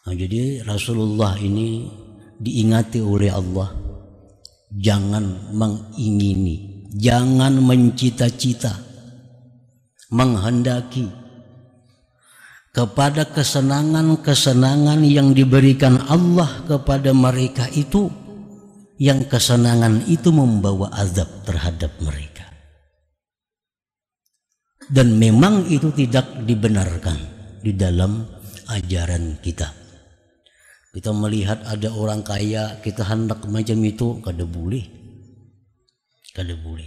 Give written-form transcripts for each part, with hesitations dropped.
Nah, jadi Rasulullah ini diingati oleh Allah, jangan mengingini, jangan mencita-cita, menghendaki kepada kesenangan-kesenangan yang diberikan Allah kepada mereka itu, yang kesenangan itu membawa azab terhadap mereka. Dan memang itu tidak dibenarkan di dalam ajaran kita. Kita melihat ada orang kaya, kita hendak macam itu, kada boleh. Kada boleh.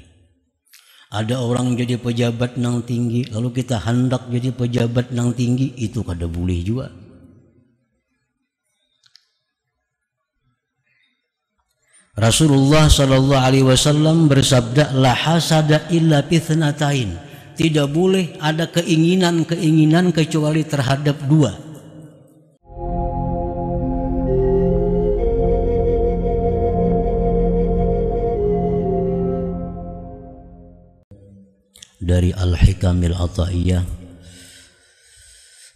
Ada orang jadi pejabat nang tinggi, kalau kita hendak jadi pejabat nang tinggi, itu kada boleh juga. Rasulullah sallallahu alaihi wasallam bersabda, la hasada illa fitnatain. Tidak boleh ada keinginan-keinginan kecuali terhadap dua. Dari Al-Hikamil Ata'iyah,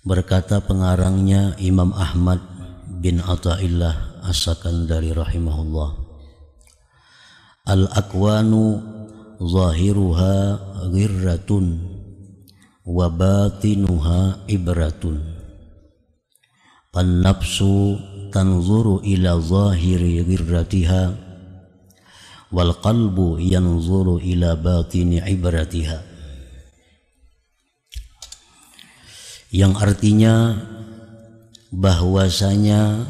berkata pengarangnya Imam Ahmad bin Ata'illah As-Sakandari rahimahullah, al-akwanu zahiruha ghirratun wa batinuha ibratun, an-nafsu tanzuru ila zahiri ghirratiha wal qalbu yanzuru ila batini ibratiha. Yang artinya bahwasanya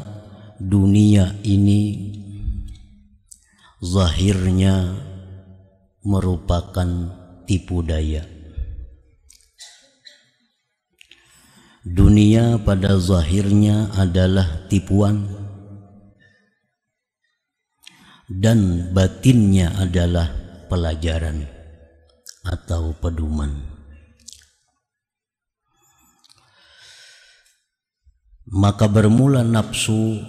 dunia ini zahirnya merupakan tipu daya. Dunia pada zahirnya adalah tipuan, dan batinnya adalah pelajaran atau pedoman. Maka bermula nafsu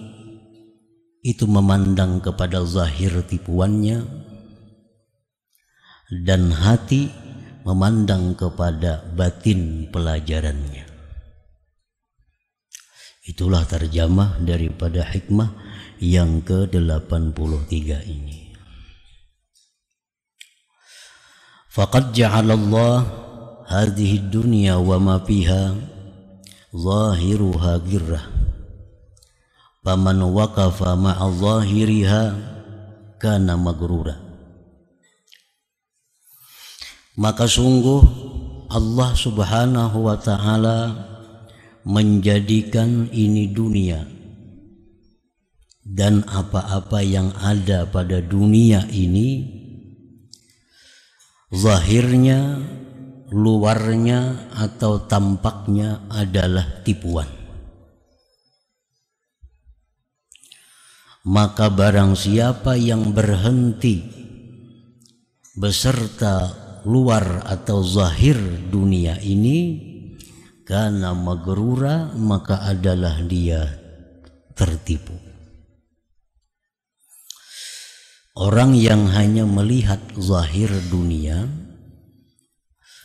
itu memandang kepada zahir tipuannya, dan hati memandang kepada batin pelajarannya. Itulah terjemah daripada hikmah yang ke-83 ini. Faqad ja'alallah hadhihi dunya wa ma fiha zahiruha girrah, faman waqafa ma'a zahiriha kana magrura. Maka sungguh Allah subhanahu wa ta'ala menjadikan ini dunia dan apa-apa yang ada pada dunia ini, zahirnya, luarnya atau tampaknya adalah tipuan. Maka barang siapa yang berhenti beserta luar atau zahir dunia ini, kana magrura, maka adalah dia tertipu. Orang yang hanya melihat zahir dunia,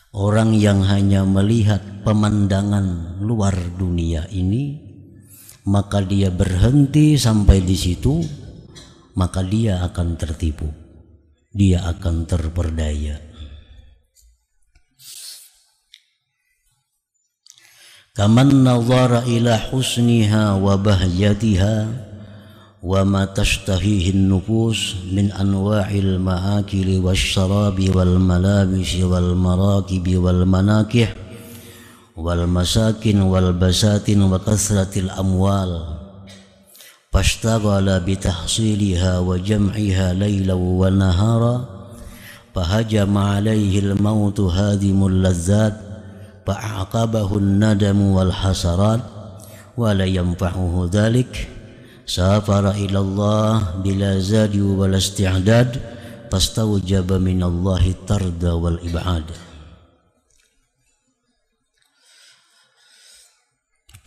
orang yang hanya melihat pemandangan luar dunia ini, maka dia berhenti sampai di situ, maka dia akan tertipu, dia akan terperdaya. Kaman nazara ila husniha wa bahjatiha wa ma tashtahihi an-nufus min anwa'il ma'akili wasyarabi wal malabisi wal marakibi wal manakih wal masakin wal basatin wa kasratil amwal, fashtaghala bitahsiliha wa jam'iha laylan wa nahara, fahajama alayhi al-mautu hadimul lazzat, fa'aqabahu an-nadamu wal hasarat, wa la yanfa'uhu dhalik, safara ila Allah bila zadi wal isti'dad, fastawjaba min Allahi tarda wal ib'ad.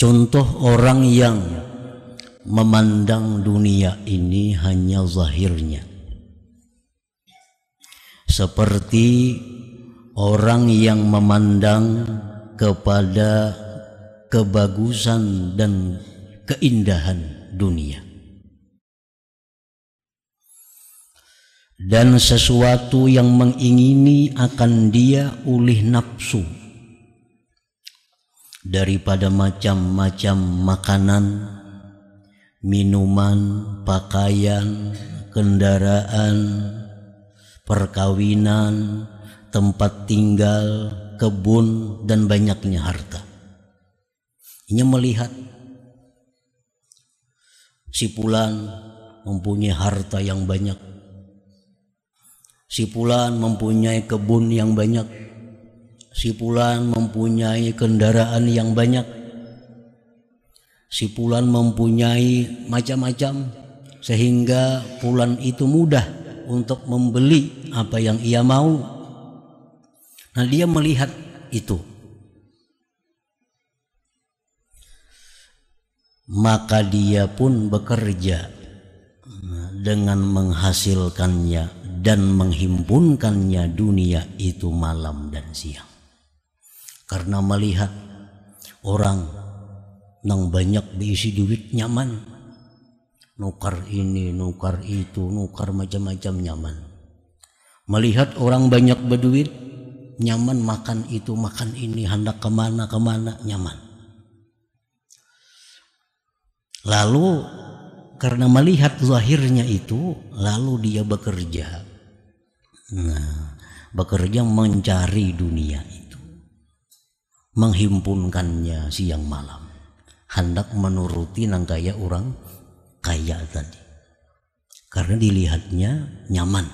Contoh orang yang memandang dunia ini hanya zahirnya, seperti orang yang memandang kepada kebagusan dan keindahan dunia. Dan sesuatu yang mengingini akan dia oleh nafsu daripada macam-macam makanan, minuman, pakaian, kendaraan, perkawinan, tempat tinggal, kebun, dan banyaknya harta. Ini melihat si fulan mempunyai harta yang banyak, si fulan mempunyai kebun yang banyak, si fulan mempunyai kendaraan yang banyak, si fulan mempunyai macam-macam, sehingga fulan itu mudah untuk membeli apa yang ia mau. Nah, dia melihat itu, maka dia pun bekerja dengan menghasilkannya dan menghimpunkannya dunia itu malam dan siang. Karena melihat orang yang banyak diisi duit nyaman, nukar ini, nukar itu, nukar macam-macam nyaman. Melihat orang banyak berduit nyaman, makan itu, makan ini, hendak kemana-kemana nyaman. Lalu karena melihat zahirnya itu, lalu dia bekerja. Nah, bekerja mencari dunia itu, menghimpunkannya siang malam, hendak menuruti nang kaya orang kaya tadi, karena dilihatnya nyaman.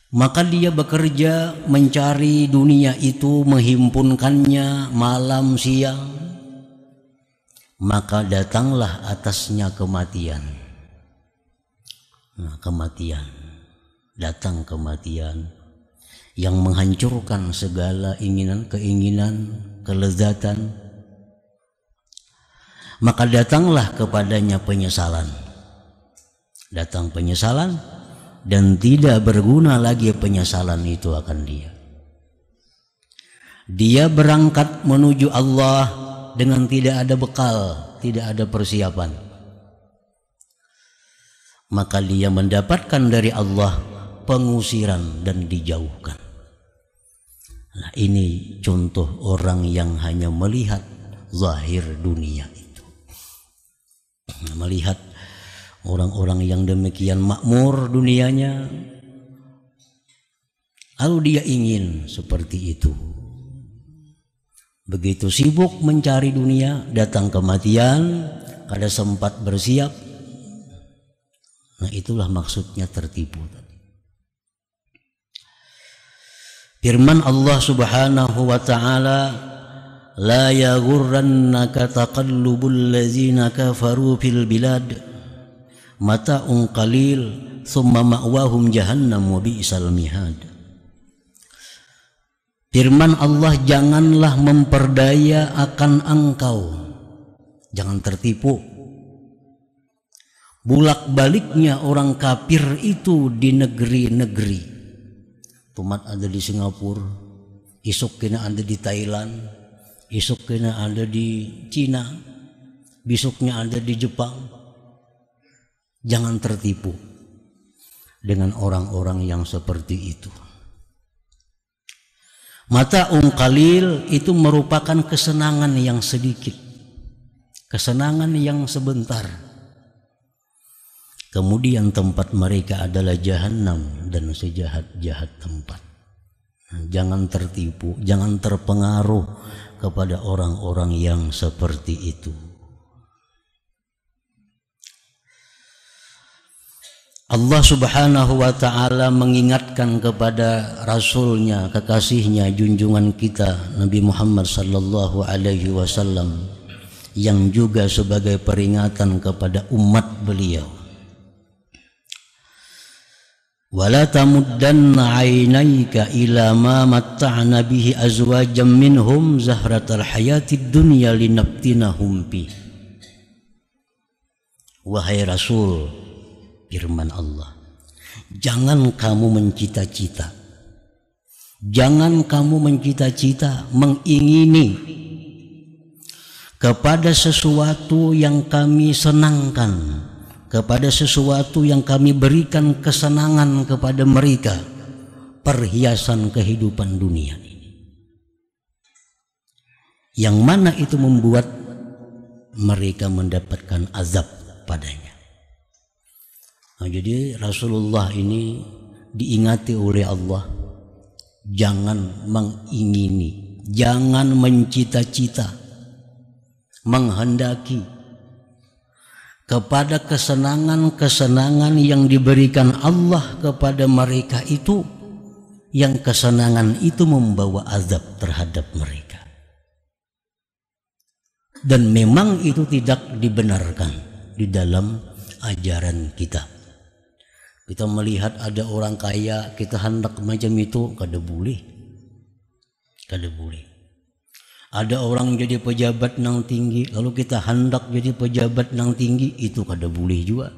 Maka dia bekerja mencari dunia itu, menghimpunkannya malam siang. Maka datanglah atasnya kematian. Nah, kematian, datang kematian yang menghancurkan segala keinginan, kelezatan. Maka datanglah kepadanya penyesalan. Datang penyesalan, dan tidak berguna lagi penyesalan itu akan dia. Dia berangkat menuju Allah dengan tidak ada bekal, tidak ada persiapan. Maka dia mendapatkan dari Allah pengusiran dan dijauhkan. Nah, ini contoh orang yang hanya melihat zahir dunia itu. Melihat orang-orang yang demikian makmur dunianya, lalu dia ingin seperti itu. Begitu sibuk mencari dunia, datang kematian, kada sempat bersiap. Nah, itulah maksudnya tertipu tadi. Firman Allah Subhanahu wa ta'ala, la yaghurrannaka taqallubul ladzina kafaru fil bilad mata'un qalil thumma ma'wahum jahannam wa bi'sal mihad. Firman Allah, janganlah memperdaya akan engkau, jangan tertipu. Bulak-baliknya orang kafir itu di negeri-negeri. Tumat ada di Singapura, isuk kena ada di Thailand, isuk kena ada di Cina, besoknya ada di Jepang. Jangan tertipu dengan orang-orang yang seperti itu. Mata'un qalil itu merupakan kesenangan yang sedikit, kesenangan yang sebentar. Kemudian tempat mereka adalah jahanam dan sejahat-jahat tempat. Jangan tertipu, jangan terpengaruh kepada orang-orang yang seperti itu. Allah Subhanahu wa ta'ala mengingatkan kepada Rasulnya, kekasihnya, junjungan kita Nabi Muhammad sallallahu alaihi wasallam, yang juga sebagai peringatan kepada umat beliau. Wala tamuddanna 'ainaika ila ma matta'na bihi azwajan minhum zahratal hayatid dunya linaftinahum fi. Wahai Rasul, firman Allah, jangan kamu mencita-cita, jangan kamu mencita-cita, mengingini kepada sesuatu yang kami senangkan, kepada sesuatu yang kami berikan kesenangan kepada mereka, perhiasan kehidupan dunia ini, yang mana itu membuat mereka mendapatkan azab padanya. Nah, jadi Rasulullah ini diingati oleh Allah, jangan mengingini, jangan mencita-cita, menghendaki kepada kesenangan-kesenangan yang diberikan Allah kepada mereka itu, yang kesenangan itu membawa azab terhadap mereka. Dan memang itu tidak dibenarkan di dalam ajaran kita. Kita melihat ada orang kaya, kita hendak macam itu, kada boleh. Kada boleh. Ada orang jadi pejabat nang tinggi, lalu kita hendak jadi pejabat nang tinggi, itu kada boleh juga.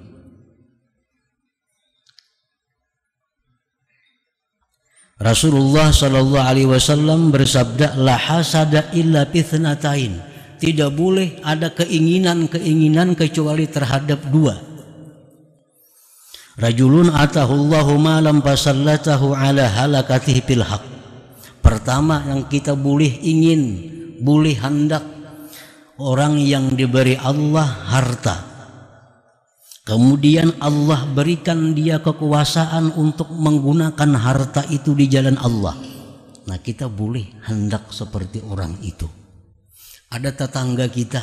Rasulullah sallallahu alaihi wasallam bersabda, la hasada illa fitnatain. Tidak boleh ada keinginan-keinginan kecuali terhadap dua. Rajulun atahullahu malam fasallatahu ala halakatihi fil haq. Pertama yang kita boleh ingin, boleh hendak, orang yang diberi Allah harta, kemudian Allah berikan dia kekuasaan untuk menggunakan harta itu di jalan Allah. Nah, kita boleh hendak seperti orang itu. Ada tetangga kita,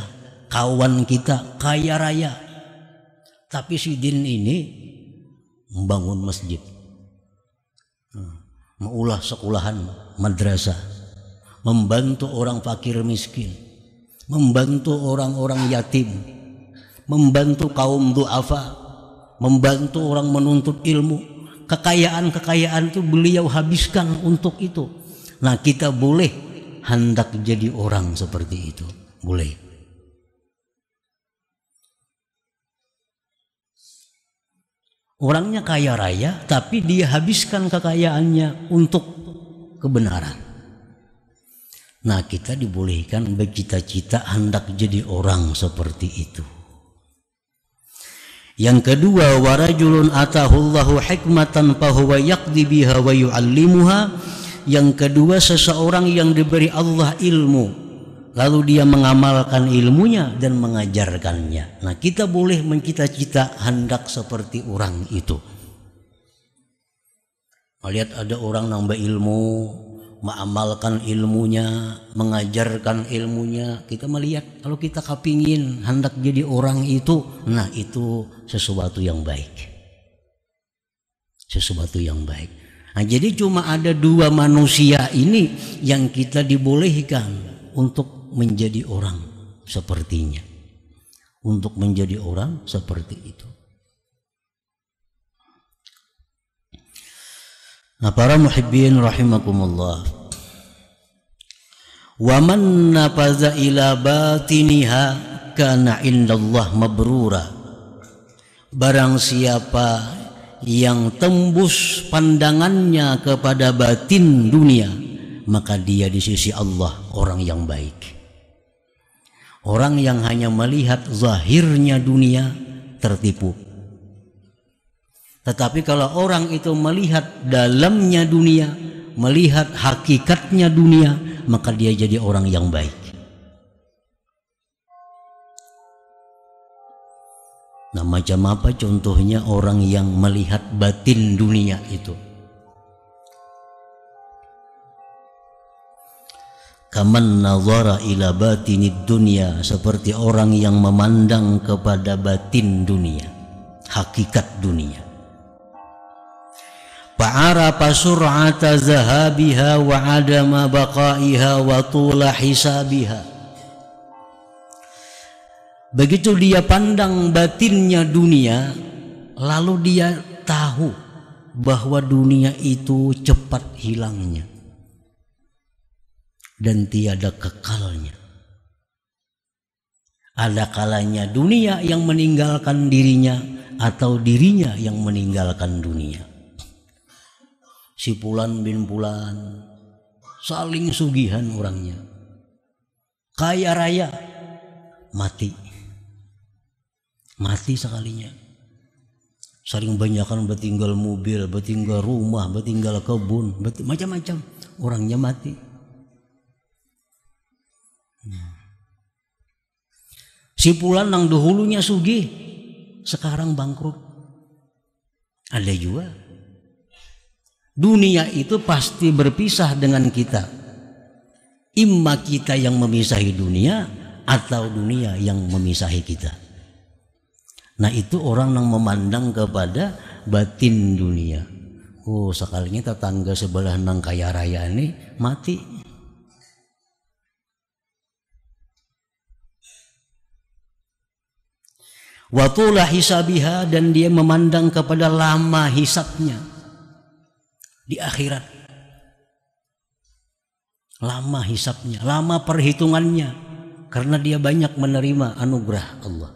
kawan kita kaya raya, tapi si Din ini membangun masjid, mengulah sekolahan madrasah, membantu orang fakir miskin, membantu orang-orang yatim, membantu kaum du'afa, membantu orang menuntut ilmu. Kekayaan-kekayaan itu beliau habiskan untuk itu. Nah, kita boleh hendak jadi orang seperti itu, boleh. Orangnya kaya raya, tapi dia habiskan kekayaannya untuk kebenaran. Nah, kita dibolehkan bercita-cita hendak jadi orang seperti itu. Yang kedua, warajulun atahullahu hikmatan fahuwa yaqdi biha wa yu'allimuha. Yang kedua, seseorang yang diberi Allah ilmu, lalu dia mengamalkan ilmunya dan mengajarkannya. Nah, kita boleh mencita-cita hendak seperti orang itu. Melihat ada orang nambah ilmu, mengamalkan ilmunya, mengajarkan ilmunya, kita melihat kalau kita kepingin hendak jadi orang itu, nah itu sesuatu yang baik. Sesuatu yang baik. Nah, jadi cuma ada dua manusia ini yang kita dibolehkan untuk menjadi orang sepertinya, untuk menjadi orang seperti itu. Nah, para muhibbin rahimakumullah, wa man nafaza ila batiniha kana indallah mabrura. Barang siapa yang tembus pandangannya kepada batin dunia, maka dia di sisi Allah orang yang baik. Orang yang hanya melihat zahirnya dunia tertipu. Tetapi kalau orang itu melihat dalamnya dunia, melihat hakikatnya dunia, maka dia jadi orang yang baik. Nah, macam apa contohnya orang yang melihat batin dunia itu? Kaman nazara ila batinid dunya, seperti orang yang memandang kepada batin dunia, hakikat dunia. Fa'arafa sur'ata zahabiha wa adama baqaiha wa tula hisabiha. Begitu dia pandang batinnya dunia, lalu dia tahu bahwa dunia itu cepat hilangnya dan tiada kekalnya. Ada kalanya dunia yang meninggalkan dirinya atau dirinya yang meninggalkan dunia. Si Fulan bin Fulan saling sugihan orangnya, kaya raya, mati sekalinya. Saling banyakkan bertinggal mobil, bertinggal rumah, bertinggal kebun, macam-macam, orangnya mati. Si pulan nang dahulunya sugih, sekarang bangkrut. Ada juga. Dunia itu pasti berpisah dengan kita. Imma kita yang memisahi dunia atau dunia yang memisahi kita. Nah itu orang yang memandang kepada batin dunia. Oh sekalinya tetangga sebelah nang kaya raya ini mati. Watulah hisabiha, dan dia memandang kepada lama hisabnya di akhirat. Lama hisabnya, lama perhitungannya, karena dia banyak menerima anugerah Allah.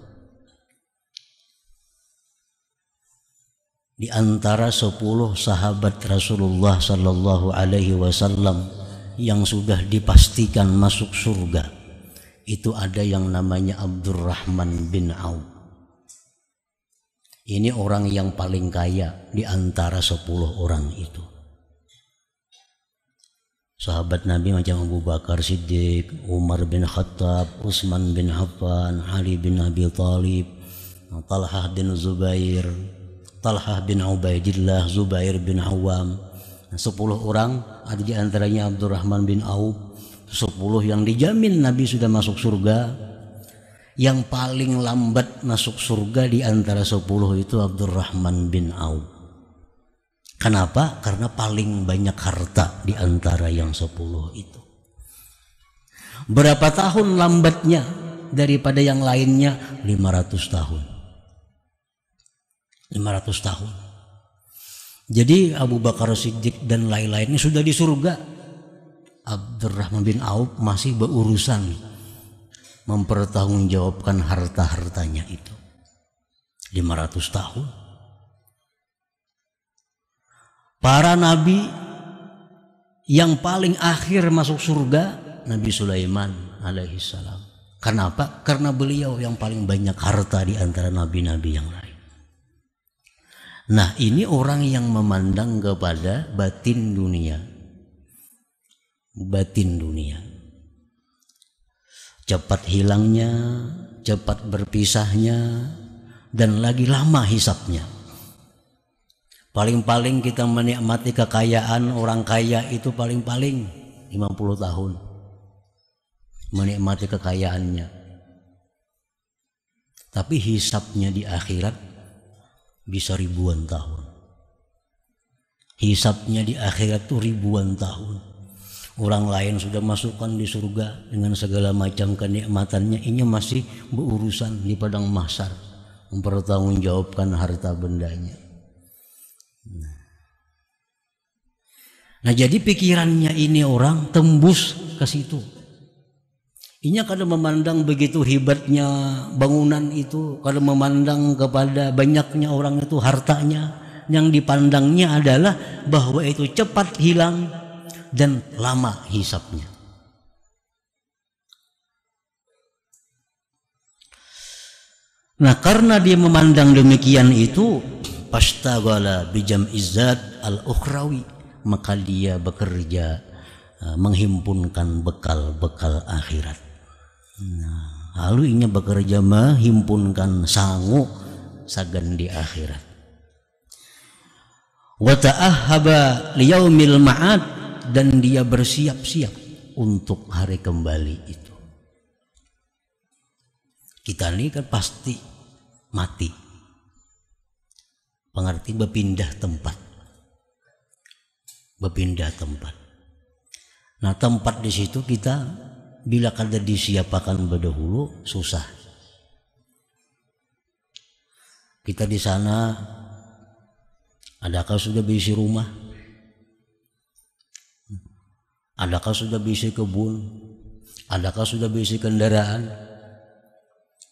Di antara 10 sahabat Rasulullah sallallahu alaihi wasallam yang sudah dipastikan masuk surga, itu ada yang namanya Abdurrahman bin Auf. Ini orang yang paling kaya di antara 10 orang itu. Sahabat Nabi macam Abu Bakar Siddiq, Umar bin Khattab, Utsman bin Affan, Ali bin Abi Thalib, Talhah bin Zubair, Talhah bin Ubaidillah, Zubair bin Awam. 10 orang, ada di antaranya Abdurrahman bin Auf. 10 yang dijamin Nabi sudah masuk surga. Yang paling lambat masuk surga di antara 10 itu Abdurrahman bin Auf. Kenapa? Karena paling banyak harta di antara yang 10 itu. Berapa tahun lambatnya daripada yang lainnya? 500 tahun. 500 tahun. Jadi Abu Bakar Siddiq dan lain-lainnya sudah di surga. Abdurrahman bin Auf masih berurusan mempertanggungjawabkan harta-hartanya itu. 500 tahun. Para nabi yang paling akhir masuk surga, Nabi Sulaiman alaihissalam. Kenapa? Karena beliau yang paling banyak harta di antara nabi-nabi yang lain. Nah ini orang yang memandang kepada batin dunia. Batin dunia. Cepat hilangnya, cepat berpisahnya, dan lagi lama hisapnya. Paling-paling kita menikmati kekayaan orang kaya itu paling-paling 50 tahun. Menikmati kekayaannya. Tapi hisapnya di akhirat bisa ribuan tahun. Hisapnya di akhirat itu ribuan tahun. Orang lain sudah masukkan di surga dengan segala macam kenikmatannya, ini masih berurusan di padang mahsyar mempertanggungjawabkan harta bendanya. Nah jadi pikirannya ini orang tembus ke situ. Ini kalau memandang begitu hebatnya bangunan itu, kalau memandang kepada banyaknya orang itu hartanya, yang dipandangnya adalah bahwa itu cepat hilang dan lama hisapnya. Nah karena dia memandang demikian itu, pastaghala bijam izzat al-ukhrawi, maka dia bekerja menghimpunkan bekal-bekal akhirat. Nah, lalu ini bekerja menghimpunkan sangu sagan di akhirat. Wa ta'ahhaba liyaumil ma'ad, dan dia bersiap-siap untuk hari kembali itu. Kita ini kan pasti mati. Pengerti berpindah tempat. Berpindah tempat. Nah tempat di situ kita bila kada disiapakan berdahulu susah. Kita di sana, adakah sudah berisi rumah? Adakah sudah berisi kebun? Adakah sudah berisi kendaraan?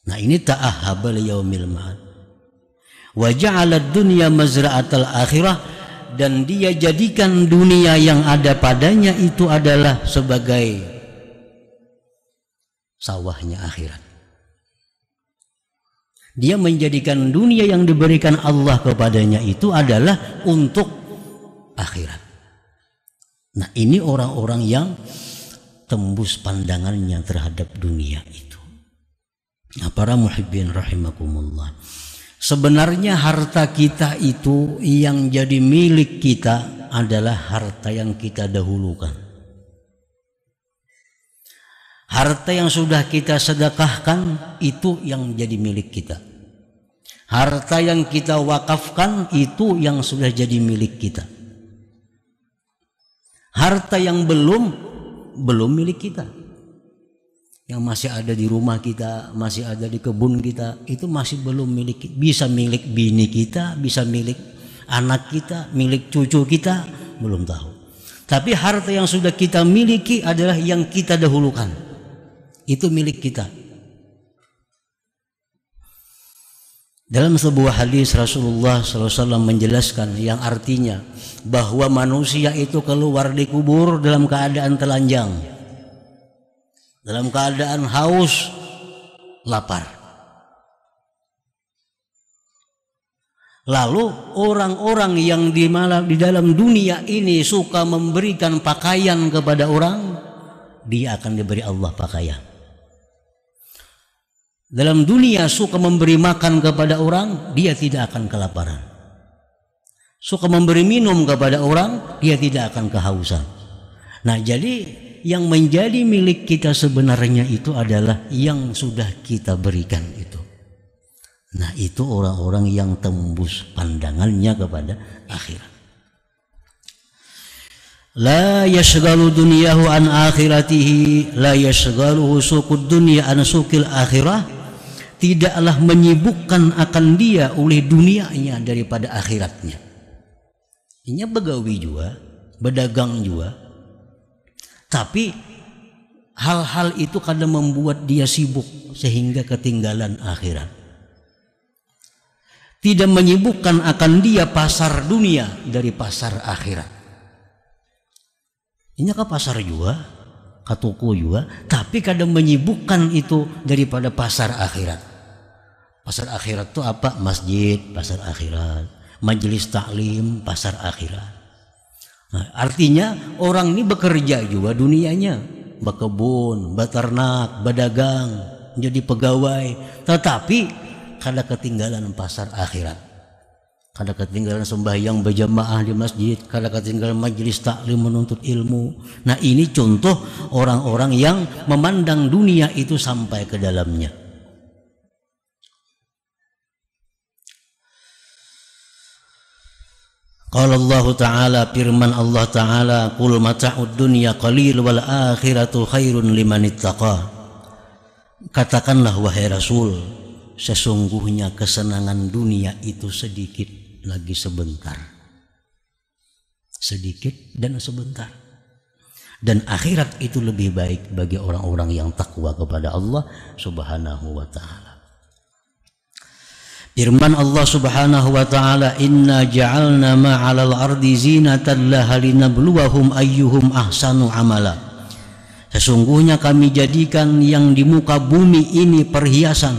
Nah ini ta'ahhaba liyaumil ma'ad. Wa ja'ala ad-dunya mazra'atal akhirah, dan dia jadikan dunia yang ada padanya itu adalah sebagai sawahnya akhirat. Dia menjadikan dunia yang diberikan Allah kepadanya itu adalah untuk akhirat. Nah, ini orang-orang yang tembus pandangannya terhadap dunia itu. Nah, para muhibbin rahimakumullah, sebenarnya harta kita itu yang jadi milik kita adalah harta yang kita dahulukan. Harta yang sudah kita sedekahkan itu yang jadi milik kita. Harta yang kita wakafkan itu yang sudah jadi milik kita. Harta yang belum milik kita, yang masih ada di rumah kita, masih ada di kebun kita, itu masih belum milik. Bisa milik bini kita, bisa milik anak kita, milik cucu kita, belum tahu. Tapi harta yang sudah kita miliki adalah yang kita dahulukan, itu milik kita. Dalam sebuah hadis Rasulullah SAW menjelaskan yang artinya bahwa manusia itu keluar di kubur dalam keadaan telanjang, dalam keadaan haus, lapar. Lalu orang-orang yang di dalam dunia ini suka memberikan pakaian kepada orang, dia akan diberi Allah pakaian. Dalam dunia suka memberi makan kepada orang, dia tidak akan kelaparan. Suka memberi minum kepada orang, dia tidak akan kehausan. Nah, jadi yang menjadi milik kita sebenarnya itu adalah yang sudah kita berikan itu. Nah, itu orang-orang yang tembus pandangannya kepada akhirat. La yashghalu dunyahu an akhiratihi, la yashghaluhu suqud dunya an suqil akhirah. Tidaklah menyibukkan akan dia oleh dunianya daripada akhiratnya. Ini begawi juga, berdagang juga. Tapi hal-hal itu kadang membuat dia sibuk sehingga ketinggalan akhirat. Tidak menyibukkan akan dia pasar dunia dari pasar akhirat. Ini ke pasar juga, ke toko juga, tapi kadang menyibukkan itu daripada pasar akhirat. Pasar akhirat itu apa? Masjid, pasar akhirat. Majelis taklim, pasar akhirat. Nah, artinya orang ini bekerja juga dunianya, berkebun, beternak, berdagang, menjadi pegawai, tetapi kada ketinggalan pasar akhirat. Kada ketinggalan sembahyang berjamaah di masjid, kada ketinggalan majelis taklim menuntut ilmu. Nah, ini contoh orang-orang yang memandang dunia itu sampai ke dalamnya. Qala Allah Ta'ala, firman Allah Ta'ala, qul mata'ud dunya qalil wal akhiratu khairun liman ittaqa. Katakanlah wahai Rasul, sesungguhnya kesenangan dunia itu sedikit lagi sebentar. Sedikit dan sebentar. Dan akhirat itu lebih baik bagi orang-orang yang takwa kepada Allah Subhanahu wa Ta'ala. Firman Allah Subhanahu wa Ta'ala, inna ja'alna ma'alal ardi zinatan laha linabluwahum ayyuhum ahsanu amala. Sesungguhnya kami jadikan yang di muka bumi ini perhiasan.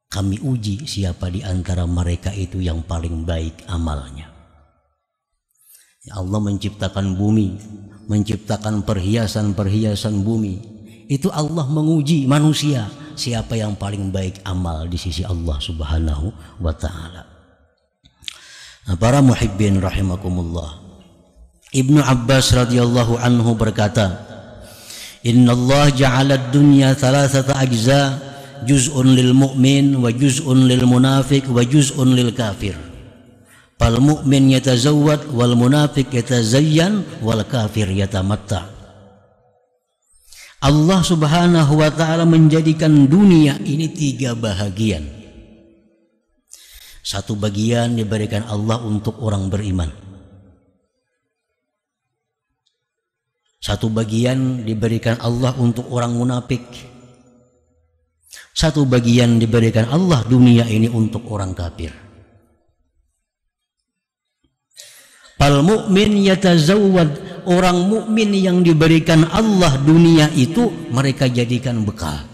Kami uji siapa di antara mereka itu yang paling baik amalnya. Ya, Allah menciptakan bumi, menciptakan perhiasan-perhiasan bumi. Itu Allah menguji manusia, siapa yang paling baik amal di sisi Allah Subhanahu wa Ta'ala. Nah, para muhibbin rahimakumullah, Ibnu Abbas radhiyallahu anhu berkata, Inna Allah ja'ala ad-dunya thalathata ajza, juz'un lil mu'min wa juz'un lil munafiq wa juz'un lil kafir. Fal mu'min yatazawwad wal munafiq yatazayyan wal kafir yatamatta. Allah Subhanahu wa Ta'ala menjadikan dunia ini 3 bahagian. Satu bagian diberikan Allah untuk orang beriman. Satu bagian diberikan Allah untuk orang munafik. Satu bagian diberikan Allah dunia ini untuk orang kafir. Fal mu'min yatazawwad, orang mukmin yang diberikan Allah dunia itu mereka jadikan bekal.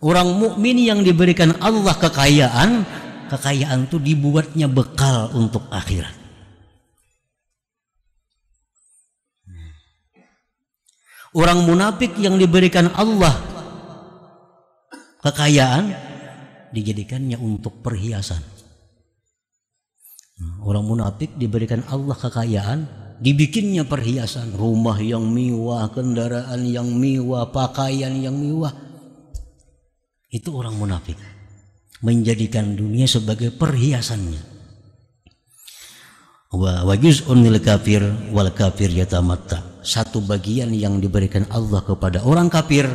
Orang mukmin yang diberikan Allah kekayaan, kekayaan itu dibuatnya bekal untuk akhirat. Orang munafik yang diberikan Allah kekayaan, dijadikannya untuk perhiasan. Orang munafik diberikan Allah kekayaan, dibikinnya perhiasan, rumah yang mewah, kendaraan yang mewah, pakaian yang mewah. Itu orang munafik, menjadikan dunia sebagai perhiasannya. Wa juz'un lil kafir wal kafir yatamatta. Satu bagian yang diberikan Allah kepada orang kafir,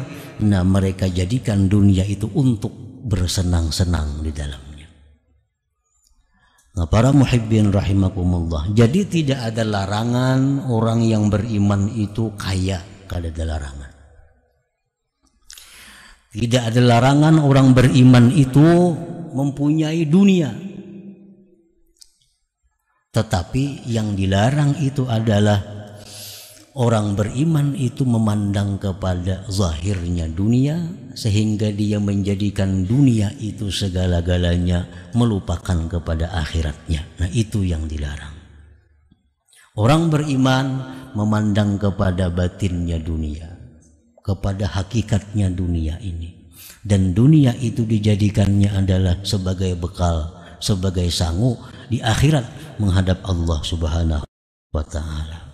nah mereka jadikan dunia itu untuk bersenang-senang di dalamnya. Nah, para muhibbin rahimakumullah, jadi tidak ada larangan orang yang beriman itu kaya, kada ada larangan. Tidak ada larangan orang beriman itu mempunyai dunia. Tetapi yang dilarang itu adalah orang beriman itu memandang kepada zahirnya dunia, sehingga dia menjadikan dunia itu segala-galanya, melupakan kepada akhiratnya. Nah, itu yang dilarang. Orang beriman memandang kepada batinnya dunia, kepada hakikatnya dunia ini, dan dunia itu dijadikannya adalah sebagai bekal, sebagai sangu di akhirat menghadap Allah Subhanahu wa ta'ala.